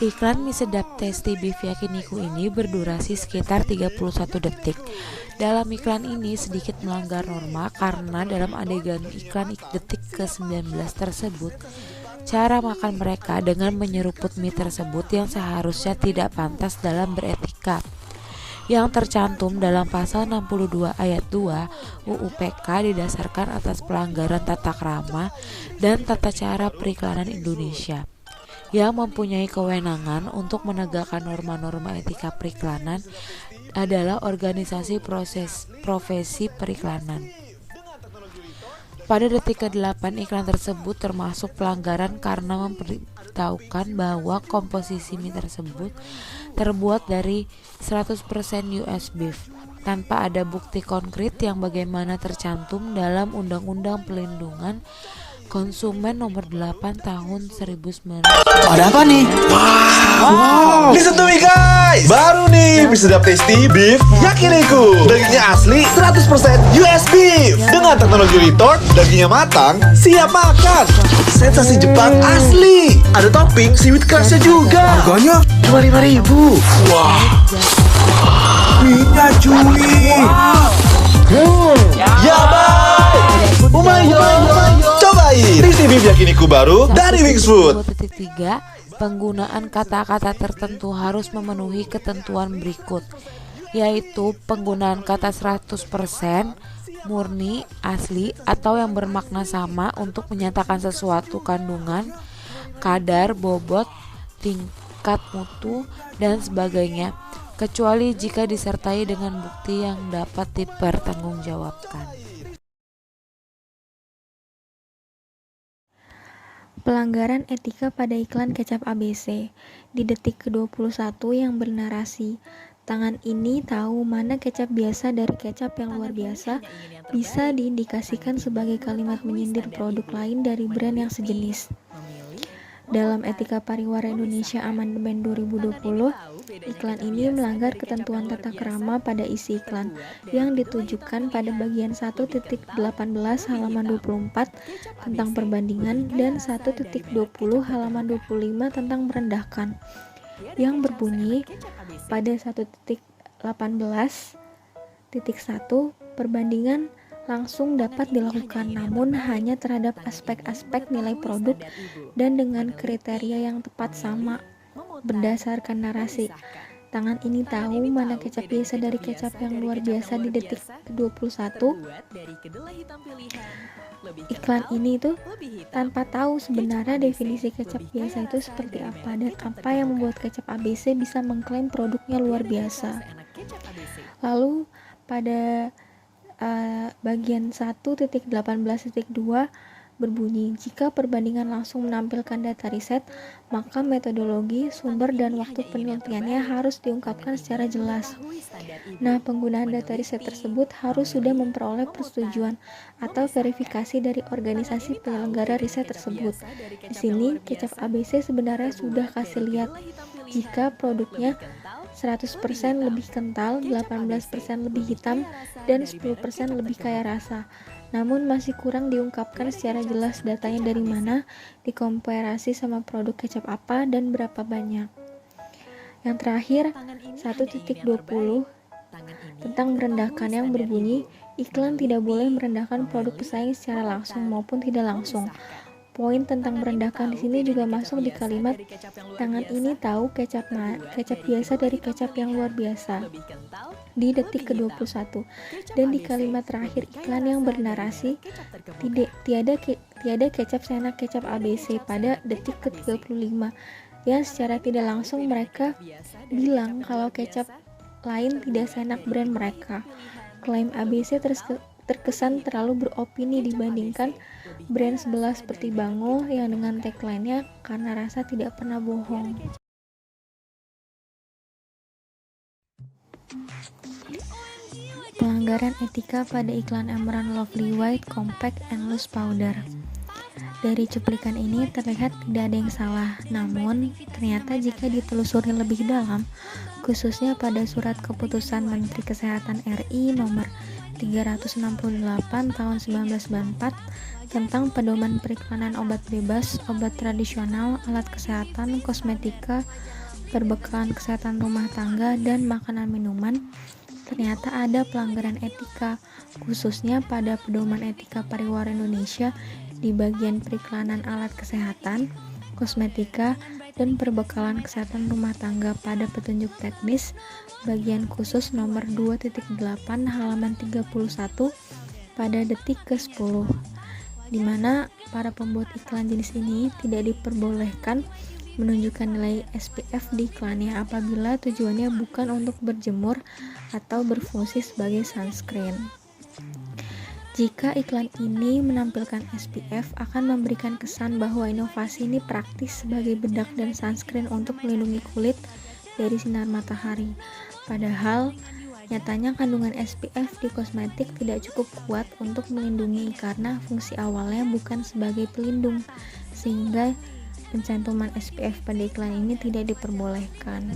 Iklan mie sedap Tasty Beef Yakiniku ini berdurasi sekitar 31 detik. Dalam iklan ini sedikit melanggar norma karena dalam adegan iklan detik ke-19 tersebut, cara makan mereka dengan menyeruput mie tersebut yang seharusnya tidak pantas dalam beretika, yang tercantum dalam pasal 62 ayat 2 UU PK didasarkan atas pelanggaran tata krama dan tata cara periklanan Indonesia, yang mempunyai kewenangan untuk menegakkan norma-norma etika periklanan adalah organisasi profesi periklanan. Pada detik ke-8 iklan tersebut termasuk pelanggaran karena memberitahukan bahwa komposisi mie tersebut terbuat dari 100% US beef tanpa ada bukti konkret yang bagaimana tercantum dalam Undang-Undang Pelindungan Konsumen Nomor 8 Tahun 1999. Ada apa nih? Wow. Listen to me guys. Baru nih mie sedap Tasty Beef Yakiniku. Dagingnya asli 100% US beef. Dengan teknologi retort, dagingnya matang, siap makan. Sensasi Jepang asli. Ada topping seaweed crust juga. Harganya cuma 5.000. Wah. Minta cuy. Ya baik. Umayo. Cobain Tasty Beef Yakiniku baru dari Wings Food. 1.3 Penggunaan kata-kata tertentu harus memenuhi ketentuan berikut, yaitu penggunaan kata 100%, murni, asli, atau yang bermakna sama untuk menyatakan sesuatu kandungan, kadar, bobot, tingkat mutu, dan sebagainya, kecuali jika disertai dengan bukti yang dapat dipertanggungjawabkan. Pelanggaran etika pada iklan kecap ABC. Di detik ke-21 yang bernarasi, tangan ini tahu mana kecap biasa dari kecap yang luar biasa, bisa diindikasikan sebagai kalimat menyindir produk lain dari brand yang sejenis. Dalam Etika Pariwara Indonesia Amandemen 2020, iklan ini melanggar ketentuan tata krama pada isi iklan yang ditujukan pada bagian 1.18 halaman 24 tentang perbandingan dan 1.20 halaman 25 tentang merendahkan, yang berbunyi pada 1.18.1 perbandingan langsung dapat dilakukan, namun hanya terhadap aspek-aspek nilai produk dan dengan kriteria yang tepat sama. Berdasarkan narasi, tangan ini tahu mana kecap biasa dari kecap yang luar biasa di detik ke-21. Iklan ini tuh tanpa tahu sebenarnya definisi kecap biasa itu seperti apa dan apa yang membuat kecap ABC bisa mengklaim produknya luar biasa. Lalu pada bagian 1.18.2 berbunyi, jika perbandingan langsung menampilkan data riset, maka metodologi, sumber, dan waktu penelitiannya harus diungkapkan secara jelas. Nah, penggunaan data riset tersebut harus sudah memperoleh persetujuan atau verifikasi dari organisasi penyelenggara riset tersebut. Di sini, kecap ABC sebenarnya sudah kasih lihat jika produknya 100% lebih kental, 18% lebih hitam, dan 10% lebih kaya rasa. Namun masih kurang diungkapkan secara jelas datanya dari mana, dikomparasi sama produk kecap apa, dan berapa banyak. Yang terakhir, 1.20 tentang merendahkan yang berbunyi, iklan tidak boleh merendahkan produk pesaing secara langsung maupun tidak langsung. Poin tentang merendahkan di sini juga masuk di kalimat tangan ini tahu kecap biasa dari kecap yang luar biasa di detik ke-21, dan di kalimat terakhir iklan yang bernarasi tiada kecap seenak kecap ABC pada detik ke-35, yang secara tidak langsung mereka bilang kalau kecap lain tidak seenak brand mereka. Klaim ABC terkesan terlalu beropini dibandingkan brand sebelah seperti Bango yang dengan tagline-nya karena rasa tidak pernah bohong. Pelanggaran etika pada iklan Amaran Lovely White Compact and Loose Powder. Dari cuplikan ini terlihat tidak ada yang salah, namun ternyata jika ditelusuri lebih dalam, khususnya pada surat keputusan Menteri Kesehatan RI nomor 368 tahun 1994 tentang pedoman periklanan obat bebas, obat tradisional, alat kesehatan, kosmetika, perbekalan kesehatan rumah tangga, dan makanan minuman, ternyata ada pelanggaran etika, khususnya pada pedoman etika pariwara Indonesia di bagian periklanan alat kesehatan, kosmetika, dan perbekalan kesehatan rumah tangga pada petunjuk teknis bagian khusus nomor 2.8 halaman 31 pada detik ke-10, di mana para pembuat iklan jenis ini tidak diperbolehkan menunjukkan nilai SPF di iklannya apabila tujuannya bukan untuk berjemur atau berfungsi sebagai sunscreen. Jika iklan ini menampilkan SPF, akan memberikan kesan bahwa inovasi ini praktis sebagai bedak dan sunscreen untuk melindungi kulit dari sinar matahari. Padahal, nyatanya kandungan SPF di kosmetik tidak cukup kuat untuk melindungi karena fungsi awalnya bukan sebagai pelindung, sehingga pencantuman SPF pada iklan ini tidak diperbolehkan.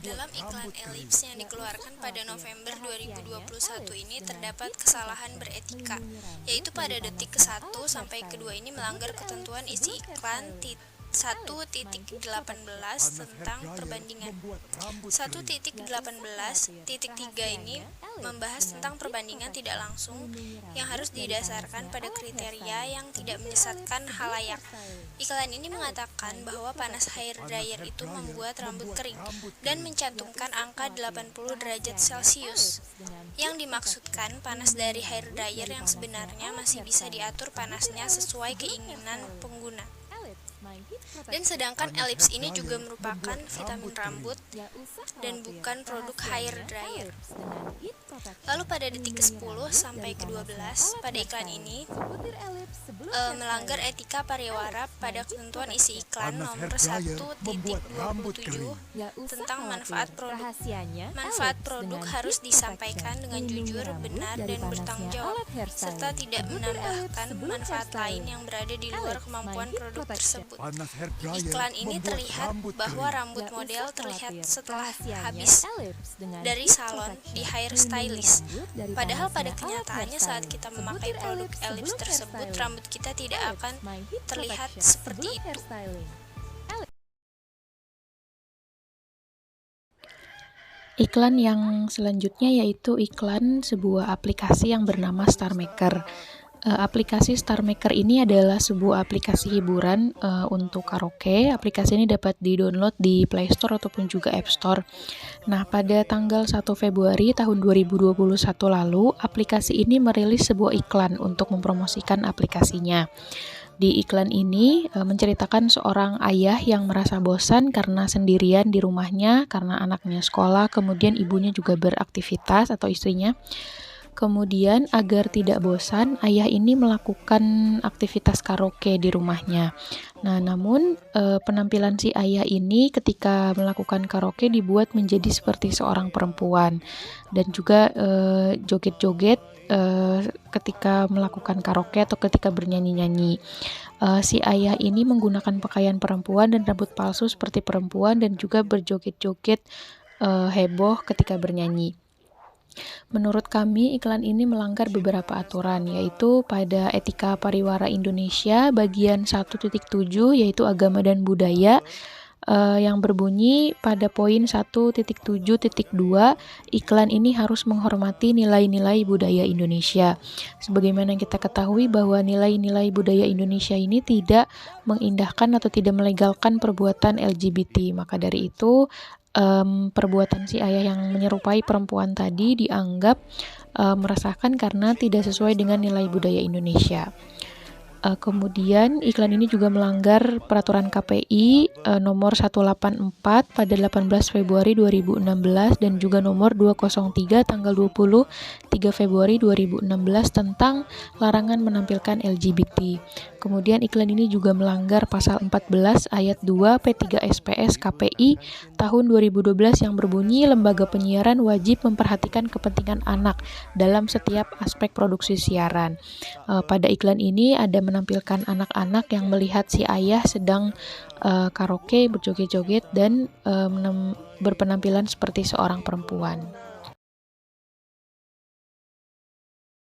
Dalam iklan Ellipse yang dikeluarkan pada November 2021 ini terdapat kesalahan beretika, yaitu pada detik ke-1 sampai ke-2 ini melanggar ketentuan isi iklan 1.18 tentang perbandingan. 1.18.3 ini membahas tentang perbandingan tidak langsung yang harus didasarkan pada kriteria yang tidak menyesatkan halayak. Iklan ini mengatakan bahwa panas hair dryer itu membuat rambut kering dan mencantumkan angka 80 derajat Celcius. Yang dimaksudkan panas dari hair dryer yang sebenarnya masih bisa diatur panasnya sesuai keinginan pengguna. Dan sedangkan Ellipse ini juga merupakan vitamin rambut dan bukan produk hair dryer. Lalu pada detik ke-10 sampai ke-12 pada iklan ini melanggar etika pariwara pada ketentuan isi iklan nomor 1.27 tentang manfaat produk. Manfaat produk harus disampaikan dengan jujur, benar, dan bertanggung jawab, serta tidak menambahkan manfaat lain yang berada di luar kemampuan produk tersebut. Iklan ini terlihat bahwa rambut model terlihat setelah habis dari salon di hair stylist. Padahal pada kenyataannya saat kita memakai produk Ellipse tersebut, rambut kita tidak akan terlihat seperti itu. Iklan yang selanjutnya yaitu iklan sebuah aplikasi yang bernama StarMaker. Aplikasi StarMaker ini adalah sebuah aplikasi hiburan untuk karaoke. Aplikasi ini dapat di-download di Play Store ataupun juga App Store. Nah, pada tanggal 1 Februari tahun 2021 lalu, aplikasi ini merilis sebuah iklan untuk mempromosikan aplikasinya. Di iklan ini menceritakan seorang ayah yang merasa bosan karena sendirian di rumahnya karena anaknya sekolah, kemudian ibunya juga beraktivitas atau istrinya. Kemudian agar tidak bosan, ayah ini melakukan aktivitas karaoke di rumahnya. Nah, namun penampilan si ayah ini ketika melakukan karaoke dibuat menjadi seperti seorang perempuan dan juga joget-joget ketika melakukan karaoke atau ketika bernyanyi-nyanyi. Si ayah ini menggunakan pakaian perempuan dan rambut palsu seperti perempuan dan juga berjoget-joget heboh ketika bernyanyi. Menurut kami, iklan ini melanggar beberapa aturan, yaitu pada Etika Pariwara Indonesia bagian 1.7 yaitu agama dan budaya, yang berbunyi pada poin 1.7.2 iklan ini harus menghormati nilai-nilai budaya Indonesia. Sebagaimana kita ketahui bahwa nilai-nilai budaya Indonesia ini tidak mengindahkan atau tidak melegalkan perbuatan LGBT. Maka dari itu perbuatan si ayah yang menyerupai perempuan tadi dianggap meresahkan karena tidak sesuai dengan nilai budaya Indonesia. Kemudian iklan ini juga melanggar peraturan KPI nomor 184 pada 18 Februari 2016 dan juga nomor 203 tanggal 23 Februari 2016 tentang larangan menampilkan LGBT. Kemudian iklan ini juga melanggar pasal 14 ayat 2 P3 SPS KPI tahun 2012 yang berbunyi lembaga penyiaran wajib memperhatikan kepentingan anak dalam setiap aspek produksi siaran. Pada iklan ini ada menampilkan anak-anak yang melihat si ayah sedang karaoke berjoget-joget dan berpenampilan seperti seorang perempuan.